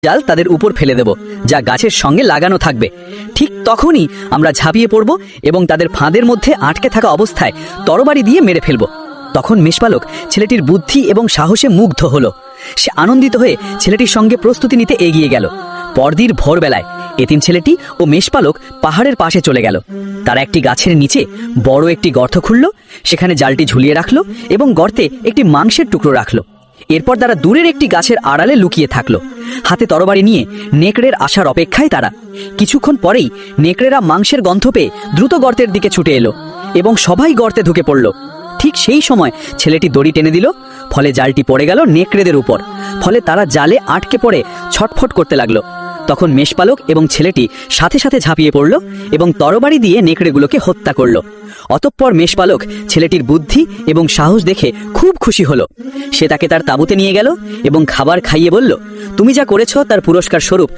জাল তাদের উপর ফেলে দেব, যা গাছের সঙ্গে লাগানো থাকবে। ঠিক তখনই আমরা ঝাঁপিয়ে পড়ব এবং তাদের ফাঁদের মধ্যে আটকে থাকা অবস্থায় তরবারি দিয়ে মেরে ফেলব। তখন মেষপালক ছেলেটির বুদ্ধি এবং সাহসে মুগ্ধ হলো। সে আনন্দিত হয়ে ছেলেটির সঙ্গে প্রস্তুতি নিতে এগিয়ে গেল। পরদিন ভোরবেলায় এতিম ছেলেটি ও মেষপালক পাহাড়ের পাশে চলে গেল। তারা একটি গাছের নিচে বড় একটি গর্ত খুঁড়ল, সেখানে জালটি ঝুলিয়ে রাখলো এবং গর্তে একটি মাংসের টুকরো রাখলো। এরপর তারা দূরের একটি গাছের আড়ালে লুকিয়ে থাকলো, হাতে তরবারি নিয়ে নেকড়ের আসার অপেক্ষায়। তারা কিছুক্ষণ পরেই নেকড়েরা মাংসের গন্ধ পেয়ে দ্রুত গর্তের দিকে ছুটে এলো এবং সবাই গর্তে ঢুকে পড়ল। ঠিক সেই সময় ছেলেটি দড়ি টেনে দিল, ফলে জালটি পড়ে গেল নেকড়েদের উপর। ফলে তারা জালে আটকে পড়ে ছটফট করতে লাগলো। তখন মেষপালক এবং ছেলেটি সাথে সাথে ঝাঁপিয়ে পড়ল এবং তরবারি দিয়ে নেকড়েগুলোকে হত্যা করল। অতঃপর মেষপালক ছেলেটির বুদ্ধি এবং সাহস দেখে খুব খুশি হলো। সে তাকে তার তাঁবুতে নিয়ে গেল এবং খাবার খাইয়ে বলল, তুমি যা করেছ তার পুরস্কার স্বরূপ